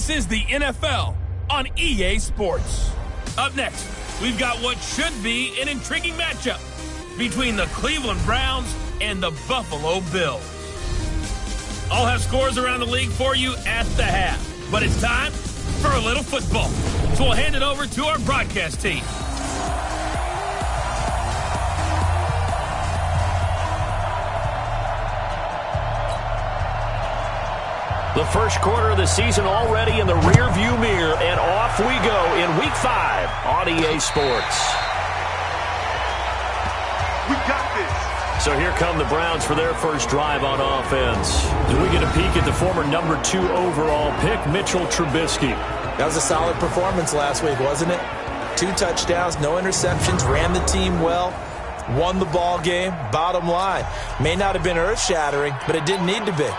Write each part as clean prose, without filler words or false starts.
This is the NFL on EA Sports. Up next, we've got what should be an intriguing matchup between the Cleveland Browns and the Buffalo Bills. I'll have scores around the league for you at the half, but it's time for a little football. So we'll hand it over to our broadcast team. The first quarter of the season already in the rearview mirror, and off we go in Week 5 on EA Sports. We got this. So here come the Browns for their first drive on offense. Do we get a peek at the former number 2 overall pick, Mitchell Trubisky? That was a solid performance last week, wasn't it? 2 touchdowns, no interceptions, ran the team well, won the ball game. Bottom line, may not have been earth-shattering, but it didn't need to be.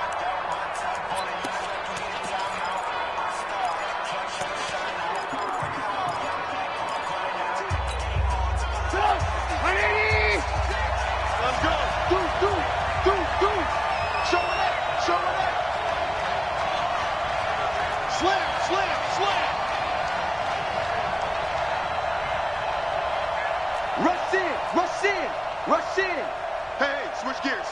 Rush in. Hey, switch gears.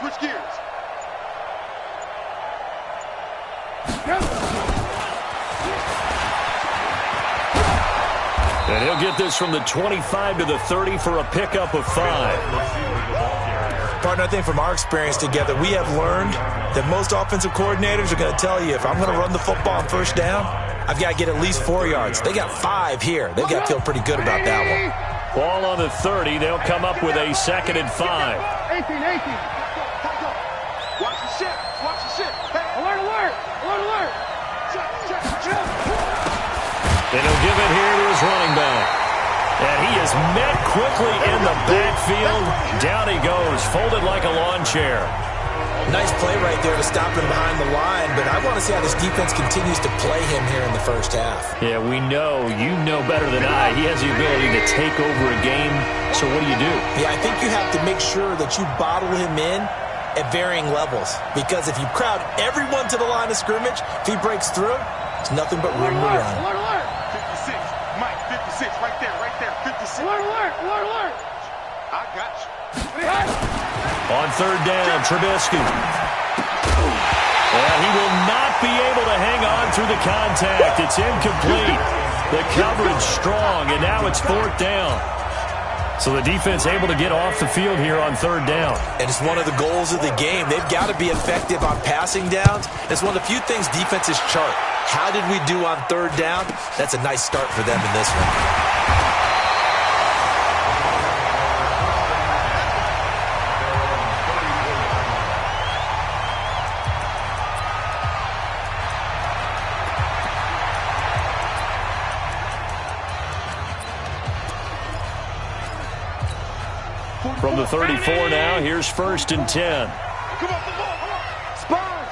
And he'll get this from the 25 to the 30 for a pickup of 5. Partner, I think from our experience together, we have learned that most offensive coordinators are going to tell you, if I'm going to run the football on first down, I've got to get at least 4 yards. They got 5 here. They've got to feel pretty good about that one. Ball on the 30. They'll come up with a 2nd and 5. 18. Watch the ship. Hey. Alert. And he'll give it here to his running back. And he is met quickly in the backfield. Down he goes, folded like a lawn chair. Nice play right there to stop him behind the line, but I want to see how this defense continues to play him here in the first half. Yeah, we know. You know better than I. He has the ability to take over a game. So what do you do? Yeah, I think you have to make sure that you bottle him in at varying levels, because if you crowd everyone to the line of scrimmage, if he breaks through, it's nothing but room to run. 56, Mike, 56, right there, 56. Alert. I got you. On 3rd down, Trubisky. And he will not be able to hang on through the contact. It's incomplete. The coverage strong, and now it's 4th down. So the defense able to get off the field here on 3rd down. And it's one of the goals of the game. They've got to be effective on passing downs. It's one of the few things defenses chart. How did we do on 3rd down? That's a nice start for them in this one. From the 34 now, here's 1st and 10. Come on. Spawn.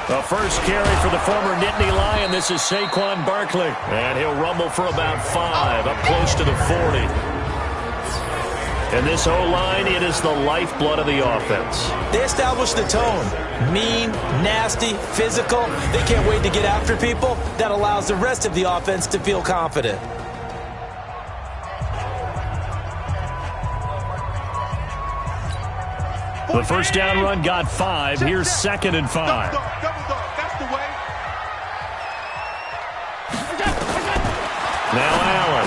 The first carry for the former Nittany Lion. This is Saquon Barkley. And he'll rumble for about 5, up close to the 40. And this O-line, it is the lifeblood of the offense. They establish the tone. Mean, nasty, physical. They can't wait to get after people. That allows the rest of the offense to feel confident. The first down run got 5. Here's 2nd and 5. Double dog. That's the way. Now Allen.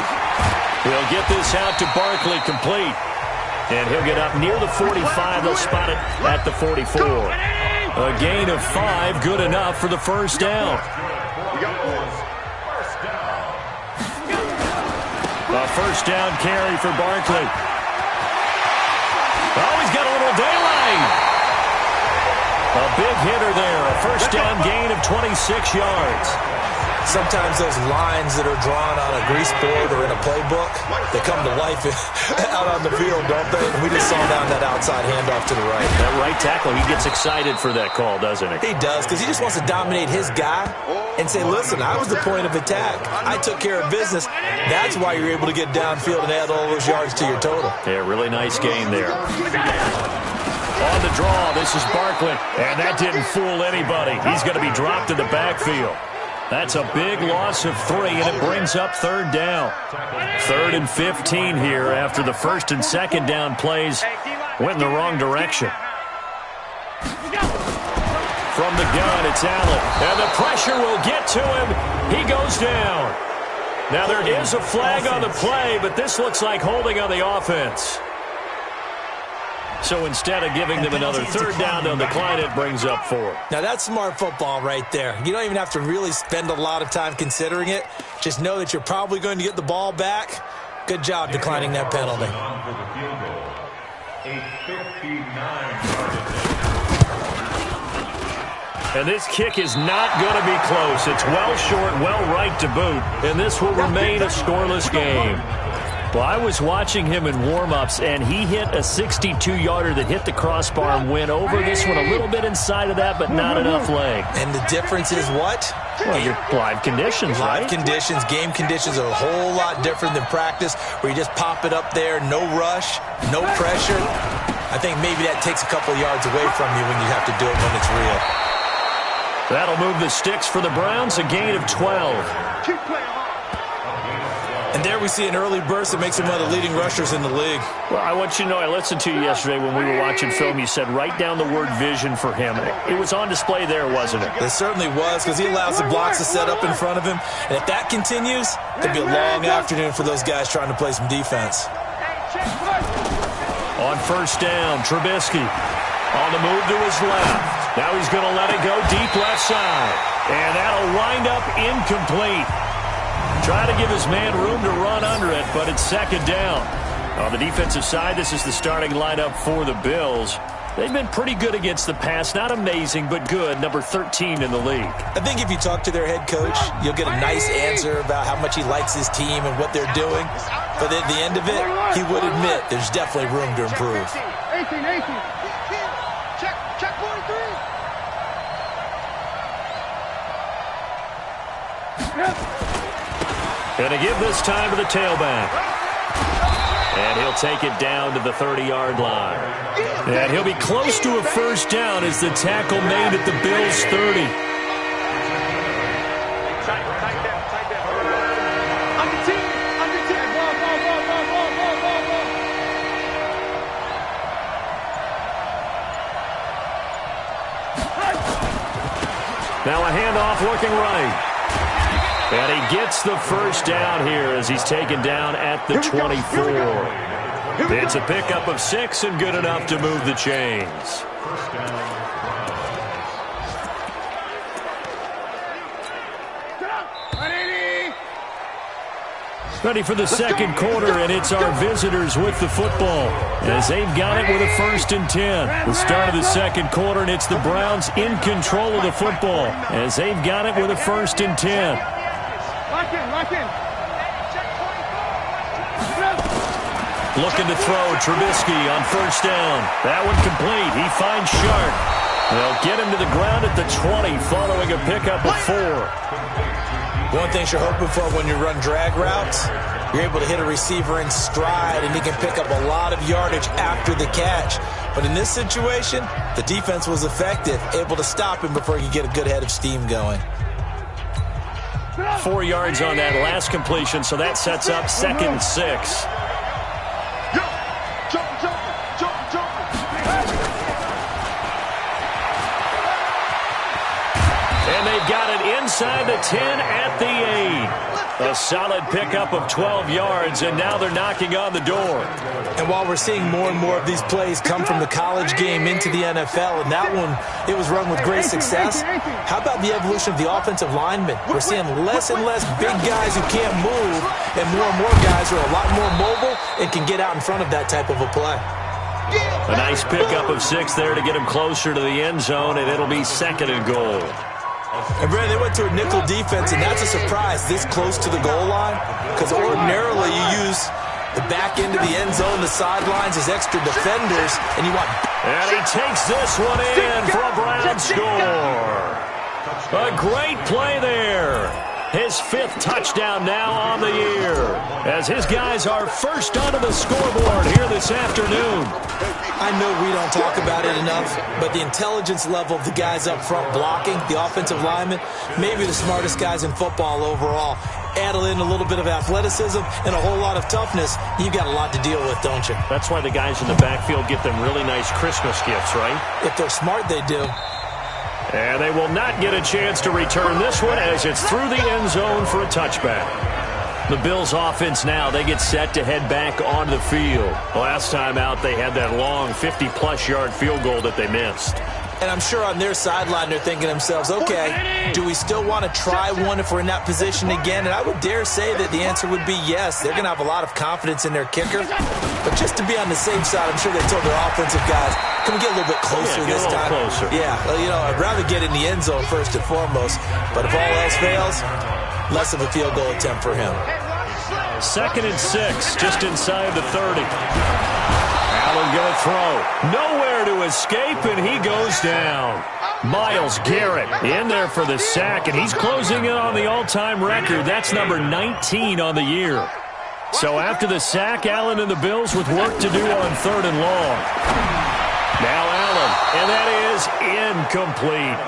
He'll get this out to Barkley, complete. And he'll get up near the 45. They'll spot it at the 44. A gain of 5, good enough for the first down. A first down carry for Barkley. Oh, he's got a little daylight. A big hitter there. A first down gain of 26 yards. Sometimes those lines that are drawn on a grease board or in a playbook, they come to life out on the field, don't they? And we just saw down that outside handoff to the right. That right tackle, he gets excited for that call, doesn't he? He does, because he just wants to dominate his guy and say, listen, I was the point of attack. I took care of business. That's why you're able to get downfield and add all those yards to your total. Yeah, really nice game there. On the draw, this is Barkley. And that didn't fool anybody. He's going to be dropped in the backfield. That's a big loss of 3, and it brings up 3rd down. 3rd and 15 here after the 1st and 2nd down plays went in the wrong direction. From the gun, it's Allen. And the pressure will get to him. He goes down. Now, there is a flag on the play, but this looks like holding on the offense. So instead of giving them another 3rd down, they'll decline it, brings up 4. Now, that's smart football right there. You don't even have to really spend a lot of time considering it. Just know that you're probably going to get the ball back. Good job declining that penalty. And this kick is not going to be close. It's well short, well right to boot. And this will remain a scoreless game. Well, I was watching him in warm-ups, and he hit a 62-yarder that hit the crossbar and went over this one a little bit inside of that, but not enough leg. And the difference is what? Well, your live conditions, right? Live conditions, game conditions are a whole lot different than practice, where you just pop it up there, no rush, no pressure. I think maybe that takes a couple yards away from you when you have to do it when it's real. That'll move the sticks for the Browns, a gain of 12. Keep playing on. And there we see an early burst that makes him one of the leading rushers in the league. Well, I want you to know, I listened to you yesterday when we were watching film. You said write down the word vision for him. It was on display there, wasn't it? It certainly was, because he allows the blocks to set up in front of him. And if that continues, it'll be a long afternoon for those guys trying to play some defense. On 1st down, Trubisky on the move to his left. Now he's going to let it go deep left side. And that'll wind up incomplete. Trying to give his man room to run under it, but it's 2nd down. On the defensive side, this is the starting lineup for the Bills. They've been pretty good against the pass. Not amazing, but good. Number 13 in the league. I think if you talk to their head coach, you'll get a nice answer about how much he likes his team and what they're doing. But at the end of it, he would admit there's definitely room to improve. 18. Check 43. Going to give this time to the tailback. And he'll take it down to the 30-yard line. And he'll be close to a 1st down as the tackle made at the Bills' 30. Under 10. Now a handoff looking right. And he gets the 1st down here as he's taken down at the 24. It's a pickup of 6 and good enough to move the chains. Ready for the 2nd quarter, and it's our visitors with the football as they've got it with a 1st and 10. The start of the 2nd quarter, and it's the Browns in control of the football as they've got it with a 1st and 10. Lock in. Looking to throw, Trubisky on 1st down. That one complete. He finds Sharp. They'll get him to the ground at the 20 following a pickup of 4. One thing you're hoping for when you run drag routes, you're able to hit a receiver in stride, and he can pick up a lot of yardage after the catch. But in this situation, the defense was effective, able to stop him before he could get a good head of steam going. 4 yards on that last completion, so that sets up 2nd and 6. And they've got it inside the 10 at the 8. A solid pickup of 12 yards, and now they're knocking on the door. And while we're seeing more and more of these plays come from the college game into the NFL, and that one, it was run with great success, how about the evolution of the offensive linemen? We're seeing less and less big guys who can't move, and more guys who are a lot more mobile and can get out in front of that type of a play. A nice pickup of 6 there to get him closer to the end zone, and it'll be 2nd and goal. And Brandon, they went to a nickel defense, and that's a surprise this close to the goal line, because ordinarily you use the back end of the end zone, the sidelines as extra defenders, and you want... And he takes this one in for a Brown score. A great play there. His 5th touchdown now on the year, as his guys are first onto the scoreboard here this afternoon. I know we don't talk about it enough, but the intelligence level of the guys up front blocking, the offensive linemen, maybe the smartest guys in football overall. Add in a little bit of athleticism and a whole lot of toughness, you've got a lot to deal with, don't you? That's why the guys in the backfield get them really nice Christmas gifts, right? If they're smart, they do. And they will not get a chance to return this one as it's through the end zone for a touchback. The Bills offense now, they get set to head back onto the field. Last time out, they had that long 50-plus yard field goal that they missed. And I'm sure on their sideline, they're thinking to themselves, okay, do we still want to try one if we're in that position again? And I would dare say that the answer would be yes. They're going to have a lot of confidence in their kicker. But just to be on the safe side, I'm sure they told their offensive guys, can we get a little bit closer this time? Closer. Yeah, well, you know, I'd rather get in the end zone first and foremost. But if all else fails, less of a field goal attempt for him. 2nd and 6, just inside the 30. Allen going to throw. Nowhere to escape, and he goes down. Myles Garrett in there for the sack, and he's closing in on the all-time record. That's number 19 on the year. So after the sack, Allen and the Bills with work to do on 3rd and long. Now Allen, and that is incomplete.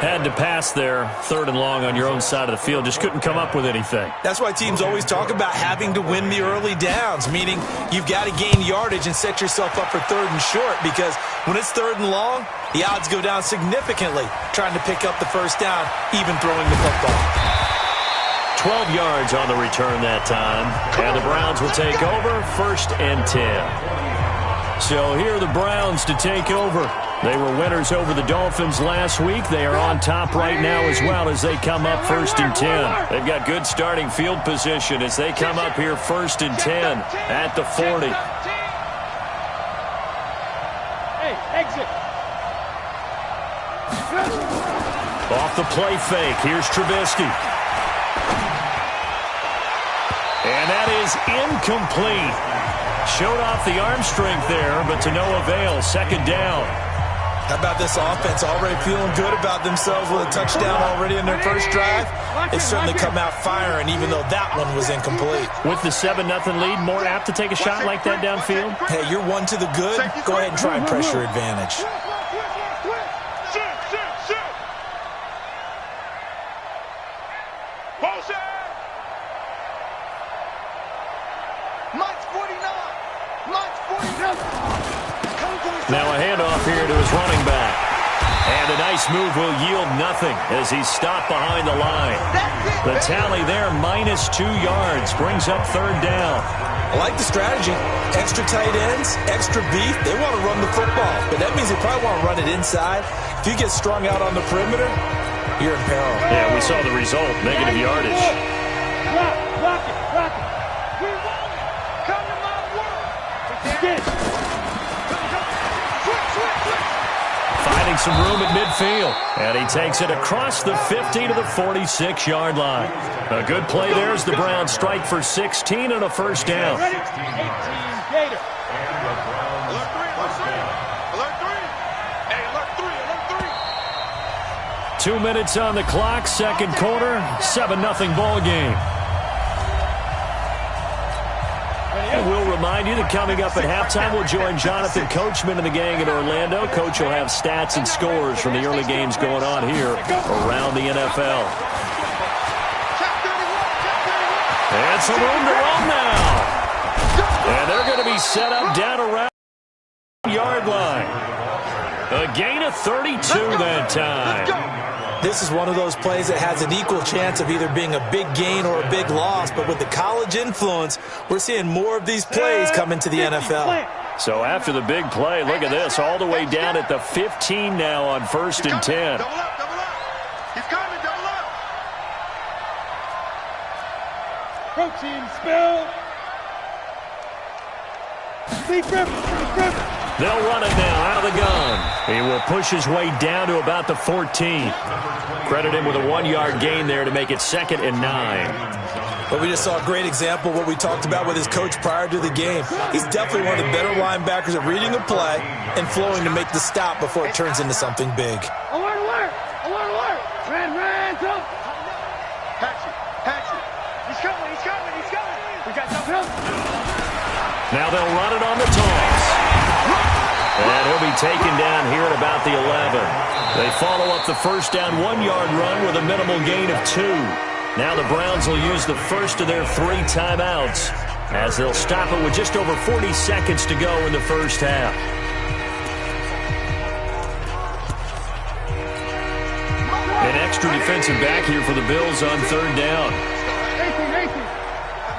Had to pass there, 3rd and long on your own side of the field. Just couldn't come up with anything. That's why teams always talk about having to win the early downs, meaning you've got to gain yardage and set yourself up for 3rd and short, because when it's 3rd and long, the odds go down significantly trying to pick up the first down, even throwing the football. 12 yards on the return that time, and the Browns will take over 1st and 10. So here are the Browns to take over. They were winners over the Dolphins last week. They are on top right now as well as they come up 1st and 10. They've got good starting field position as they come up here 1st and 10 at the 40. Hey, exit. Off the play fake. Here's Trubisky. And that is incomplete. Showed off the arm strength there, but to no avail. 2nd down. How about this offense already feeling good about themselves with a touchdown already in their first drive? They certainly come out firing, even though that one was incomplete. With the 7-0 lead, more apt to take a shot like that downfield? Hey, you're one to the good. Go ahead and try and press your advantage. Now a handoff here to his running back. And a nice move will yield nothing as he's stopped behind the line. The tally there, -2 yards, brings up 3rd down. I like the strategy. Extra tight ends, extra beef. They want to run the football, but that means they probably want to run it inside. If you get strung out on the perimeter, you're in peril. Yeah, we saw the result, negative yardage. Rock it. Come to my world. Finding some room at midfield. And he takes it across the 50 to the 46-yard line. A good play there as the Browns strike for 16 and a 1st down. 18 Gator. Alert 3. 2 minutes on the clock, 2nd quarter, 7-0 ball game. And we'll remind you that coming up at halftime, we'll join Jonathan Coachman and the gang in Orlando. Coach will have stats and scores from the early games going on here around the NFL. And some room to run now. And they're going to be set up down around the yard line. A gain of 32 that time. This is one of those plays that has an equal chance of either being a big gain or a big loss, but with the college influence, we're seeing more of these plays come into the NFL. So after the big play, look at this, all the way down at the 15 now on 1st and 10. Double up. He's coming, double up. Protein spill. Deep grip. They'll run it now out of the gun. He will push his way down to about the 14. Credit him with a 1-yard gain there to make it 2nd and 9. But we just saw a great example of what we talked about with his coach prior to the game. He's definitely one of the better linebackers at reading a play and flowing to make the stop before it turns into something big. Alert. Ran, go. Patchy. He's coming. We got no help. Now they'll run it on the toss. And he'll be taken down here at about the 11. They follow up the first down 1-yard run with a minimal gain of 2. Now the Browns will use the first of their 3 timeouts as they'll stop it with just over 40 seconds to go in the first half. An extra defensive back here for the Bills on third down. 18.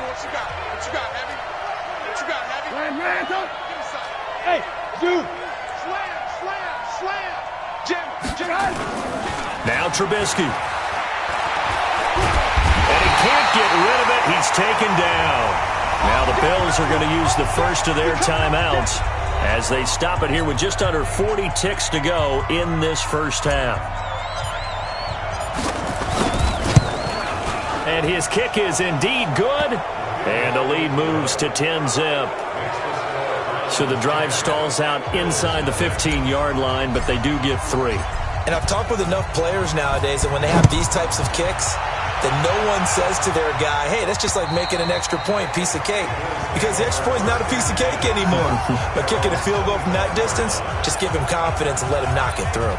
What you got, Heavy? What you got, Heavy? Man, don't. Hey, dude. Slam. Jim. Now Trubisky. And he can't get rid of it. He's taken down. Now the Bills are going to use the first of their timeouts as they stop it here with just under 40 ticks to go in this first half. And his kick is indeed good. And the lead moves to 10-zip. So the drive stalls out inside the 15-yard line, but they do get 3. And I've talked with enough players nowadays that when they have these types of kicks, that no one says to their guy, hey, that's just like making an extra point, piece of cake. Because the extra point is not a piece of cake anymore. But kicking a field goal from that distance, just give him confidence and let him knock it through.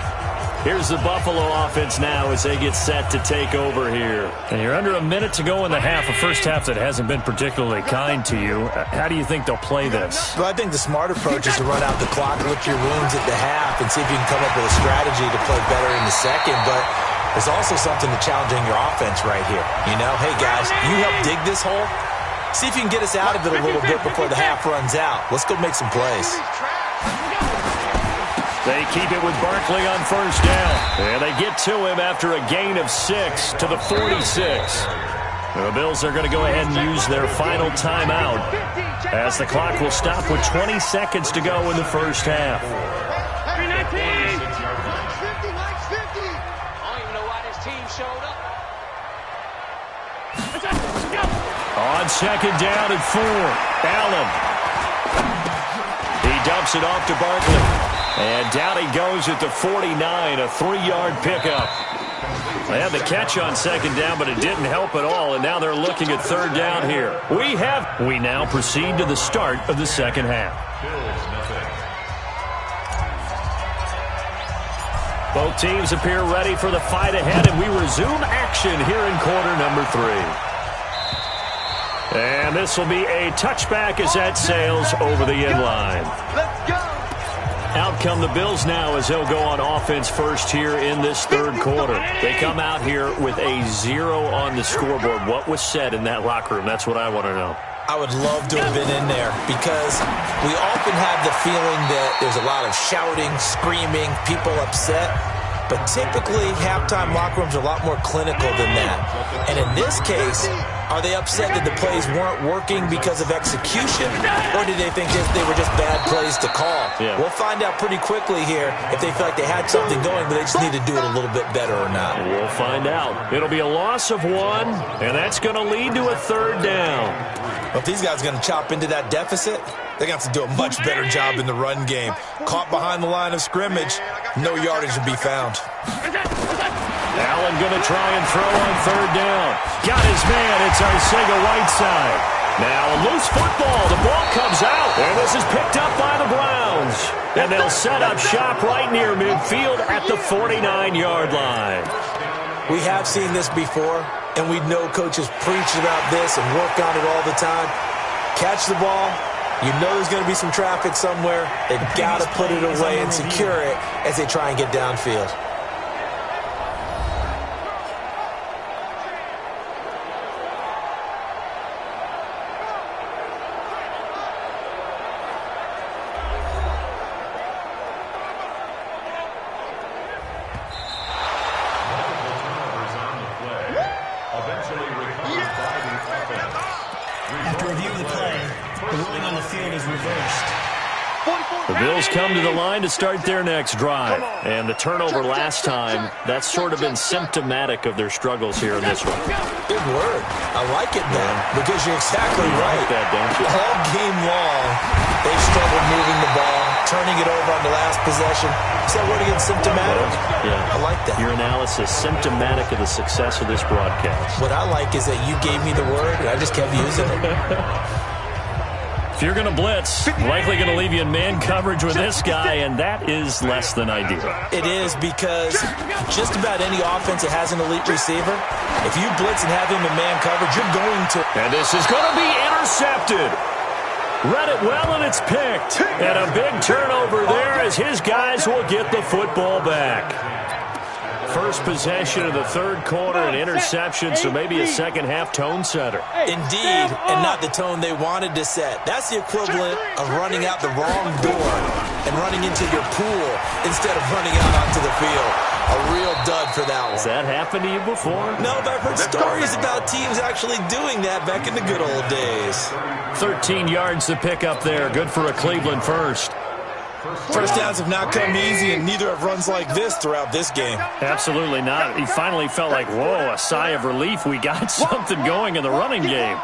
Here's the Buffalo offense now as they get set to take over here. And you're under a minute to go in the half, a first half that hasn't been particularly kind to you. How do you think they'll play this? Well, I think the smart approach is to run out the clock, lick your wounds at the half, and see if you can come up with a strategy to play better in the second. But there's also something to challenging your offense right here. You know, hey, guys, you help dig this hole. See if you can get us out of it a little bit before the half runs out. Let's go make some plays. They keep it with Barkley on first down. And they get to him after a gain of 6 to the 46. The Bills are going to go ahead and use their final timeout as the clock will stop with 20 seconds to go in the first half. On second down and 4, Allen. He dumps it off to Barkley. And down he goes at the 49, a 3-yard pickup. They had the catch on second down, but it didn't help at all, and now they're looking at third down here. We now proceed to the start of the second half. Both teams appear ready for the fight ahead, and we resume action here in quarter number 3. And this will be a touchback as that sails over the end line. Let's go. Out come the Bills now as they'll go on offense first here in this third quarter. They come out here with a 0 on the scoreboard. What was said in that locker room? That's what I want to know. I would love to have been in there because we often have the feeling that there's a lot of shouting, screaming, people upset. But typically, halftime locker rooms are a lot more clinical than that. And in this case, are they upset that the plays weren't working because of execution? Or do they think they were just bad plays to call? Yeah. We'll find out pretty quickly here if they feel like they had something going, but they just need to do it a little bit better or not. We'll find out. It'll be a loss of 1, and that's going to lead to a third down. Well, if these guys are going to chop into that deficit, they're going to have to do a much better job in the run game. Caught behind the line of scrimmage, no yardage to be found. Allen going to try and throw on third down. Got his man. It's Arcega-Whiteside. Now a loose football. The ball comes out. And this is picked up by the Browns. And they'll set up shop right near midfield at the 49-yard line. We have seen this before, and we know coaches preach about this and work on it all the time. Catch the ball. You know there's going to be some traffic somewhere. They've got to put it away and secure it as they try and get downfield. The Bills come to the line to start their next drive. And the turnover last time, that's sort of been symptomatic of their struggles here in this one. Good word. I like it, man, because you're exactly right. Like that, don't you? All game long, they've struggled moving the ball, turning it over on the last possession. Is that word again, symptomatic? Yeah. I like that. Your analysis, symptomatic of the success of this broadcast. What I like is that you gave me the word, and I just kept using it. If you're going to blitz, likely going to leave you in man coverage with this guy, and that is less than ideal. It is, because just about any offense that has an elite receiver, if you blitz and have him in man coverage, you're going to... And this is going to be intercepted. Read it well, and it's picked. And a big turnover there as his guys will get the football back. First possession of the third quarter, an interception, so maybe a second-half tone setter. Indeed, and not the tone they wanted to set. That's the equivalent of running out the wrong door and running into your pool instead of running out onto the field. A real dud for that one. Has that happened to you before? No, but I've heard stories about teams actually doing that back in the good old days. 13 yards to pick up there. Good for a Cleveland first. First downs have not come easy, and neither have runs like this throughout this game. Absolutely not. He finally felt like, whoa, a sigh of relief. We got something going in the running game.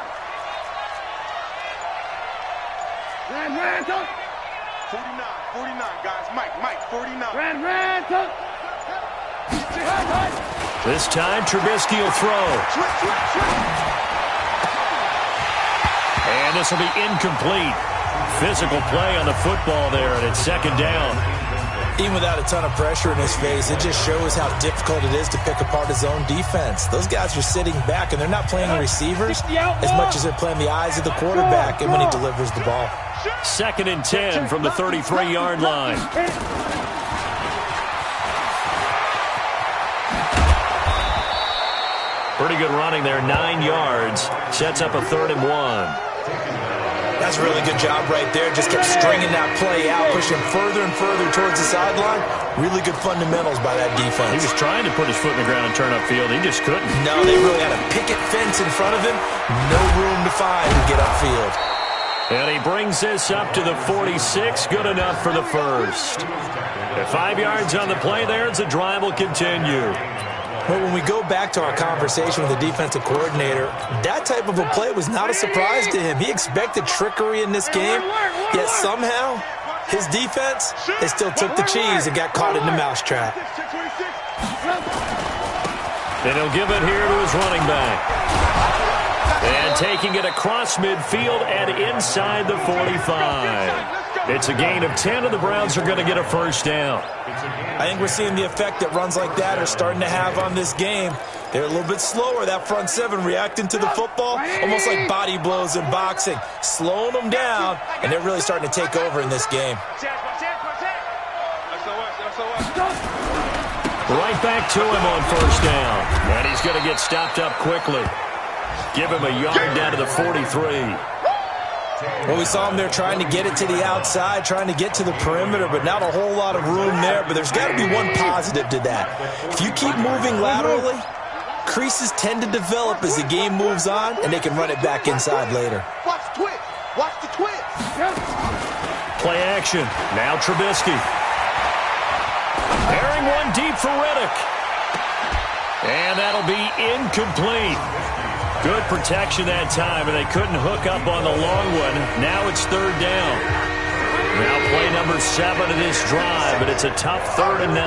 49, guys. Mike, 49. This time, Trubisky will throw. And this will be incomplete. Physical play on the football there, and it's second down. Even without a ton of pressure in his face, it just shows how difficult it is to pick apart his own defense. Those guys are sitting back, and they're not playing the receivers as much as they're playing the eyes of the quarterback and when he delivers the ball. Second and 10 from the 33-yard line. Pretty good running there, 9 yards. Sets up a 3rd and 1. That's a really good job right there. Just kept stringing that play out, pushing further and further towards the sideline. Really good fundamentals by that defense. He was trying to put his foot in the ground and turn upfield. He just couldn't. No, they really had a picket fence in front of him. No room to find to get upfield. And he brings this up to the 46. Good enough for the first. At 5 yards on the play there, the drive will continue. But when we go back to our conversation with the defensive coordinator, that type of a play was not a surprise to him. He expected trickery in this game, yet somehow his defense, they still took the cheese and got caught in the mousetrap. And he'll give it here to his running back. And taking it across midfield and inside the 45. It's a gain of 10, and the Browns are going to get a first down. I think we're seeing the effect that runs like that are starting to have on this game. They're a little bit slower, that front seven, reacting to the football, almost like body blows in boxing, slowing them down, and they're really starting to take over in this game. Right back to him on first down. And he's going to get stopped up quickly. Give him a yard down to the 43. Well, we saw him there trying to get it to the outside, trying to get to the perimeter, but not a whole lot of room there. But there's got to be one positive to that. If you keep moving laterally, creases tend to develop as the game moves on, and they can run it back inside later. Watch the twist. Watch the twist. Play action. Now Trubisky. Airing one deep for Riddick. And that'll be incomplete. Good protection that time, and they couldn't hook up on the long one. Now it's third down. Now play number 7 of this drive, but it's a tough 3rd and 9.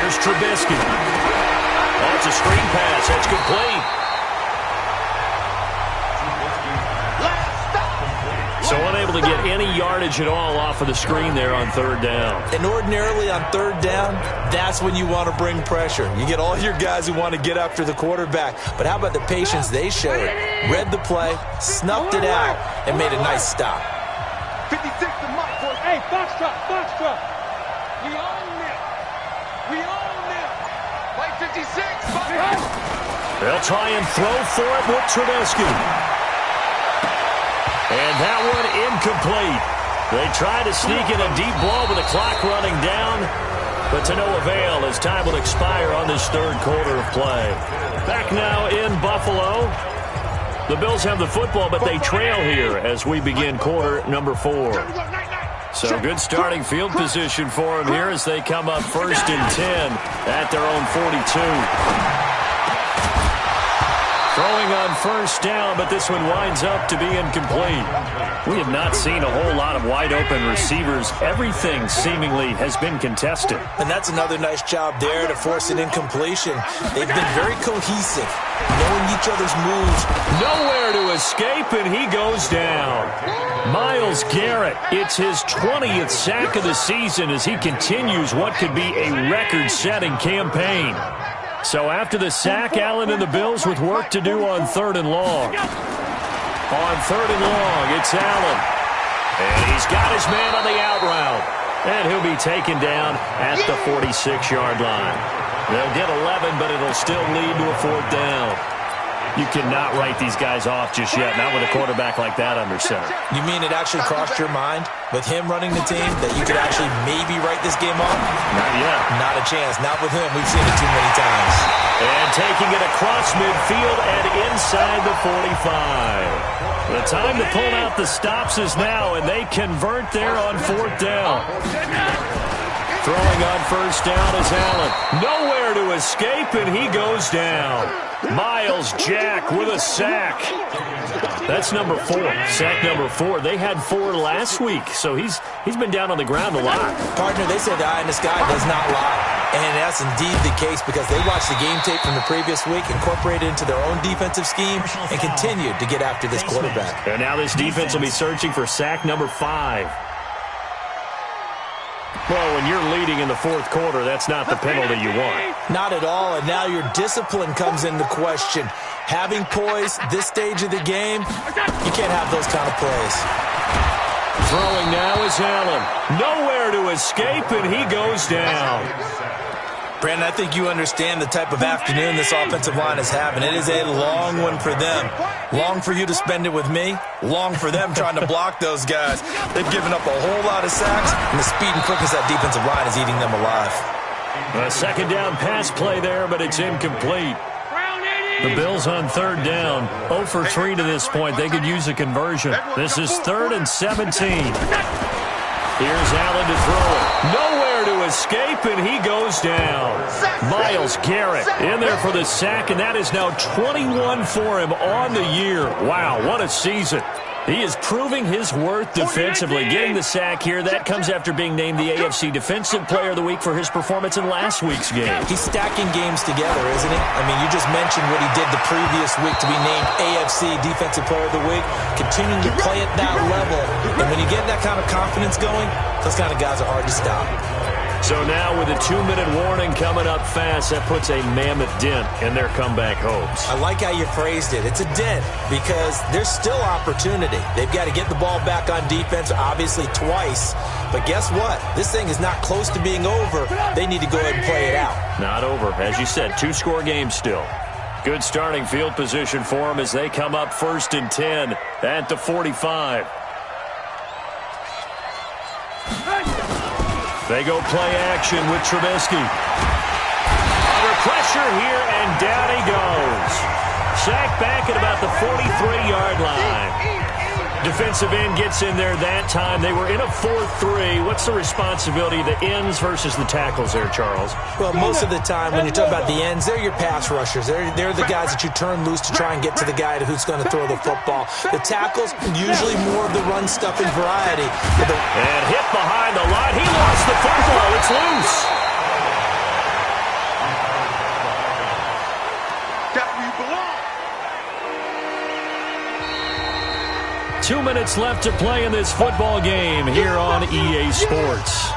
Here's Trubisky. That's a screen pass. That's complete. So unable to get any yardage at all off of the screen there on 3rd down. And ordinarily on 3rd down, that's when you want to bring pressure. You get all your guys who want to get after the quarterback. But how about the patience they showed? Read the play, snuffed it out, and made a nice stop. 56 to Mike. Hey, Foxtrot. We own them. Like 56. They'll try and throw for it with Trubisky. And that one incomplete. They try to sneak in a deep ball with the clock running down, but to no avail as time will expire on this 3rd quarter of play. Back now in Buffalo. The Bills have the football, but they trail here as we begin quarter number 4. So good starting field position for them here as they come up 1st and 10 at their own 42. Throwing on first down, but this one winds up to be incomplete. We have not seen a whole lot of wide-open receivers. Everything seemingly has been contested. And that's another nice job there to force an incompletion. They've been very cohesive, knowing each other's moves. Nowhere to escape, and he goes down. Myles Garrett, it's his 20th sack of the season as he continues what could be a record-setting campaign. So after the sack, Allen and the Bills with work to do on 3rd and long. On 3rd and long, it's Allen. And he's got his man on the out route. And he'll be taken down at the 46-yard line. They'll get 11, but it'll still lead to a 4th down. You cannot write these guys off just yet, not with a quarterback like that under center. You mean it actually crossed your mind with him running the team that you could actually maybe write this game off? Not yet. Not a chance. Not with him. We've seen it too many times. And taking it across midfield and inside the 45. The time to pull out the stops is now, and they convert there on 4th down. Throwing on first down is Allen. Nowhere to escape, and he goes down. Myles Jack with a sack. That's number 4. Sack number 4. They had 4 last week, so he's been down on the ground a lot. Partner, they said the eye in the sky does not lie. And that's indeed the case because they watched the game tape from the previous week, incorporated it into their own defensive scheme, and continued to get after this quarterback. And now this defense will be searching for sack number 5. Well, when you're leading in the 4th quarter, that's not the penalty you want. Not at all, and now your discipline comes into question. Having poise this stage of the game, you can't have those kind of plays. Throwing now is Allen. Nowhere to escape, and he goes down. Brandon, I think you understand the type of afternoon this offensive line is having. It is a long one for them. Long for you to spend it with me. Long for them trying to block those guys. They've given up a whole lot of sacks, and the speed and quickness of that defensive line is eating them alive. A 2nd down pass play there, but it's incomplete. The Bills on 3rd down. 0 for 3 to this point. They could use a conversion. This is 3rd and 17. Here's Allen to throw it. Nowhere to escape, and he goes down. Myles Garrett in there for the sack, and that is now 21 for him on the year. Wow, what a season. He is proving his worth defensively. Getting the sack here, that comes after being named the AFC Defensive Player of the Week for his performance in last week's game. He's stacking games together, isn't he? I mean, you just mentioned what he did the previous week to be named AFC Defensive Player of the Week. Continuing to play at that level. And when you get that kind of confidence going, those kind of guys are hard to stop. So now with a 2-minute warning coming up fast, that puts a mammoth dent in their comeback hopes. I like how you phrased it. It's a dent because there's still opportunity. They've got to get the ball back on defense, obviously twice. But guess what? This thing is not close to being over. They need to go ahead and play it out. Not over. As you said, 2-score game still. Good starting field position for them as they come up 1st and 10 at the 45. They go play action with Trubisky. Under pressure here, and down he goes. Sacked back at about the 43-yard line. Defensive end gets in there that time. They were in a 4-3. What's the responsibility of the ends versus the tackles there, Charles? Well, most of the time when you talk about the ends, they're your pass rushers. They're the guys that you turn loose to try and get to the guy who's going to throw the football. The tackles, usually more of the run-stuffing variety. And hit behind the line. He lost the football. It's loose. That's where you belong. 2 minutes left to play in this football game here on EA Sports.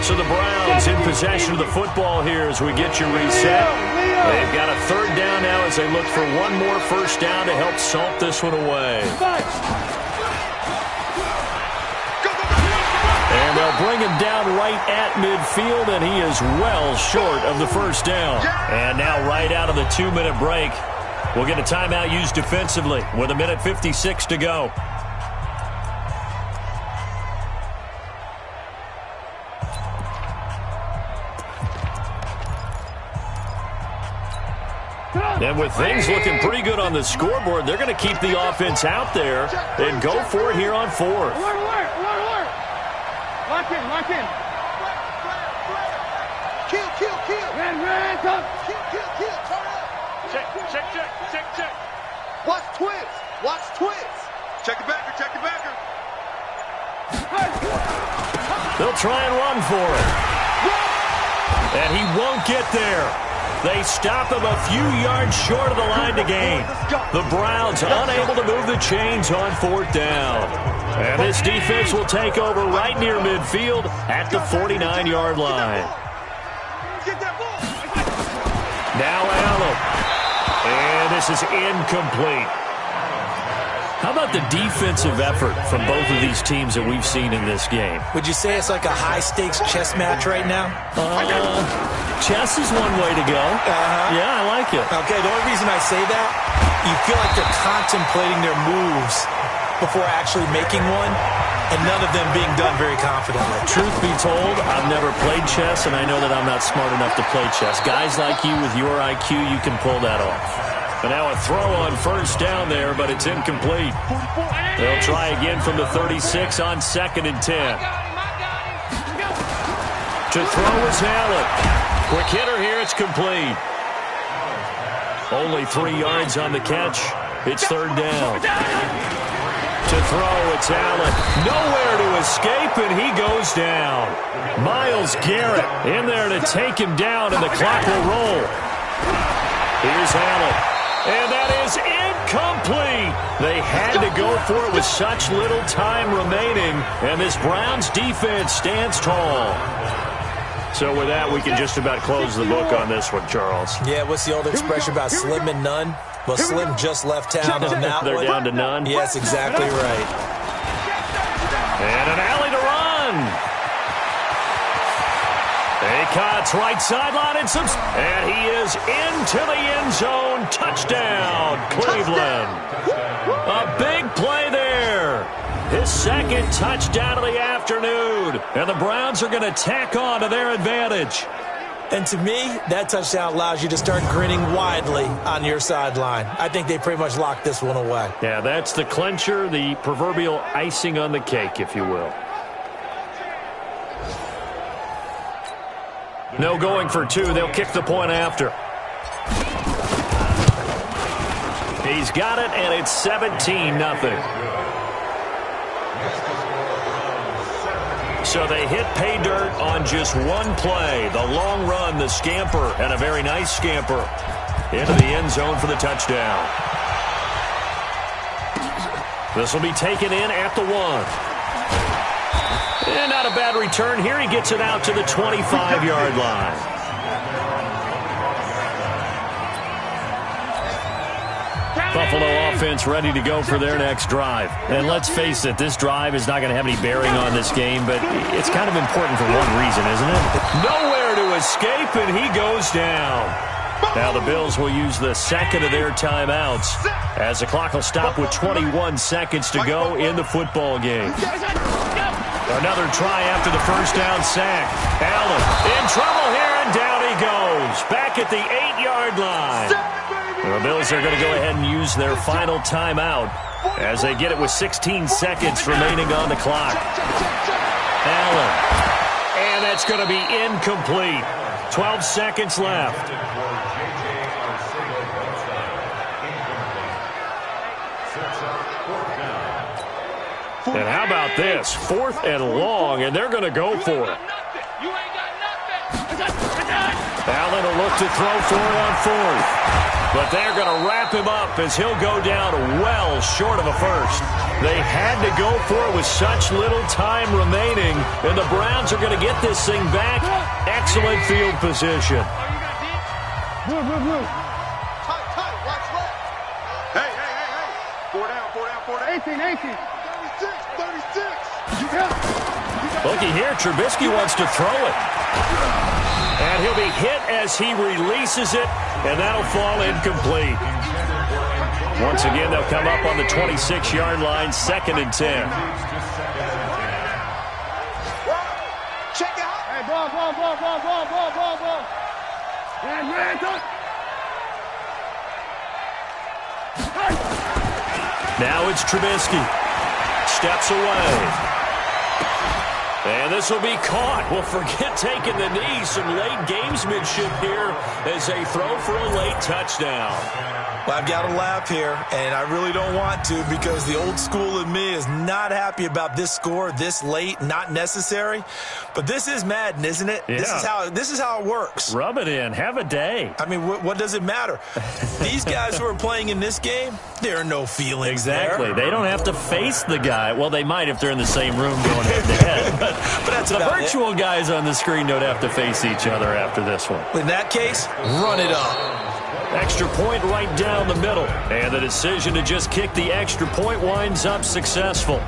So the Browns in possession of the football here as we get you reset. They've got a 3rd down now as they look for one more 1st down to help salt this one away. And they'll bring him down right at midfield, and he is well short of the 1st down. And now right out of the 2-minute break, we'll get a timeout used defensively with 1:56 to go. And with things looking pretty good on the scoreboard, they're going to keep the offense out there and go for it here on 4th. Alert. Lock in. 2 Kill, kill, kill. Red, come. Kill, kill, kill. Turn up. Check. Watch twist. Watch twist. Check the backer, check the backer. They'll try and run for it. And he won't get there. They stop him a few yards short of the line to gain. The Browns unable to move the chains on 4th down. And this defense will take over right near midfield at the 49-yard line. Now Allen. And this is incomplete. How about the defensive effort from both of these teams that we've seen in this game? Would you say it's like a high-stakes chess match right now? Chess is one way to go. Yeah, I like it. Okay, the only reason I say that, you feel like they're contemplating their moves before actually making one, and none of them being done very confidently. Truth be told, I've never played chess, and I know that I'm not smart enough to play chess. Guys like you with your IQ, you can pull that off. And now a throw on 1st down there, but it's incomplete. They'll try again from the 36 on 2nd and 10. To throw is Allen. Quick hitter here, it's complete. Only 3 yards on the catch. It's 3rd down. To throw, it's Allen. Nowhere to escape, and he goes down. Myles Garrett in there to take him down, and the clock will roll. Here's Allen. And that is incomplete. They had to go for it with such little time remaining, and this Browns defense stands tall. So with that, we can just about close the book on this one, Charles. Yeah, what's the old expression about slim and none? Well, Slim just left town on that one. They're down to none? Yes, exactly right. And an alley to run. Cuts right sideline and he is into the end zone. Touchdown, Cleveland. A big play there. His 2nd touchdown of the afternoon. And the Browns are going to tack on to their advantage. And to me, that touchdown allows you to start grinning widely on your sideline. I think they pretty much locked this one away. Yeah, that's the clincher, the proverbial icing on the cake, if you will. No going for 2. They'll kick the point after. He's got it, and it's 17-0. So they hit pay dirt on just one play. The long run, the scamper, and a very nice scamper into the end zone for the touchdown. This will be taken in at the 1. And not a bad return here. He gets it out to the 25-yard line. Buffalo offense ready to go for their next drive. And let's face it, this drive is not going to have any bearing on this game, but it's kind of important for one reason, isn't it? Nowhere to escape, and he goes down. Now the Bills will use the 2nd of their timeouts as the clock will stop with 21 seconds to go in the football game. Another try after the 1st down sack. Allen in trouble here, and down he goes. Back at the 8-yard line. The Bills are going to go ahead and use their final timeout as they get it with 16 seconds remaining on the clock. Allen. And that's going to be incomplete. 12 seconds left. And how about this? 4th and long, and they're going to go for it. Allen will look to throw for it on 4th. But they're going to wrap him up as he'll go down well short of a first. They had to go for it with such little time remaining, and the Browns are going to get this thing back. Excellent field position. Tight, watch left. Hey. 4 down. 18. 36. Looky here, Trubisky wants to throw it. And he'll be hit as he releases it, and that'll fall incomplete. Once again, they'll come up on the 26-yard line, 2nd and 10. Check out. Hey, ball. Red, come. Now it's Trubisky. Steps away. And this will be caught. Well, forget taking the knee. Some late gamesmanship here as they throw for a late touchdown. Well, I've got to laugh here, and I really don't want to because the old school in me is not happy about this score this late, not necessary. But this is Madden, isn't it? Yeah. This is how it works. Rub it in. Have a day. I mean, what does it matter? These guys who are playing in this game, there are no feelings Exactly. there. They don't have to face the guy. Well, they might if they're in the same room going head-to-head. but that's the about virtual guys on the screen don't have to face each other after this one. In that case, run it up. Extra point right down the middle. And the decision to just kick the extra point winds up successful.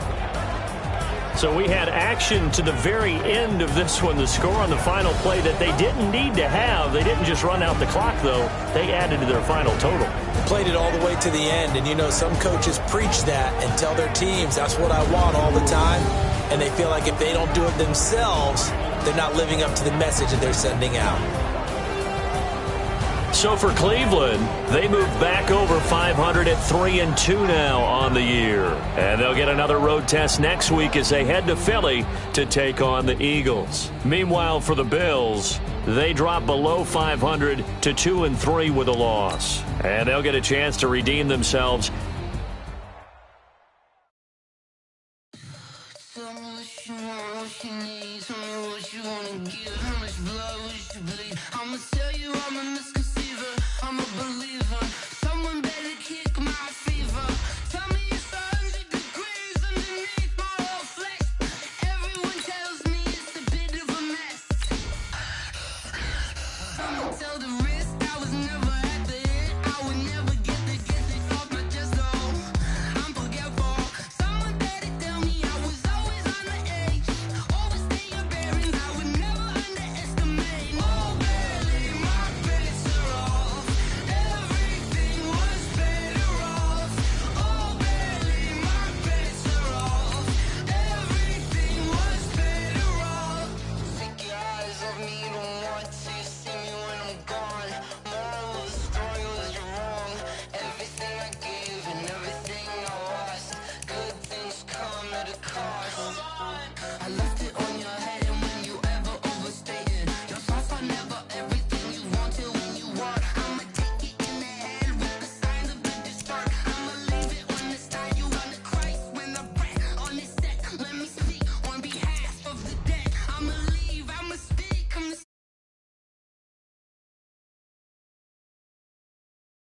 So we had action to the very end of this one. The score on the final play that they didn't need to have. They didn't just run out the clock, though. They added to their final total. They played it all the way to the end. And, you know, some coaches preach that and tell their teams, that's what I want all the time. And they feel like if they don't do it themselves, they're not living up to the message that they're sending out. So for Cleveland, they move back over 500 at 3-2 now on the year. And they'll get another road test next week as they head to Philly to take on the Eagles. Meanwhile, for the Bills, they drop below 500 to 2-3 with a loss. And they'll get a chance to redeem themselves. I'm a believer. Someone better kick my fever. Tell me it's 100 degrees underneath my whole flesh. Everyone tells me it's a bit of a mess. Someone tell the wrist I was never at the end. I would never get the off my chest, though. I'm forgetful. Someone better tell me I was always on the edge. Overstay your bearings, I would never underestimate. Oh, barely, my bets are off. Everything was better off. Oh, barely, my bets are off. Everything was better off. Take your eyes off me, don't want to see me when I'm gone. Moral of the story was you're wrong. Everything I gave and everything I lost. Good things come at a cost.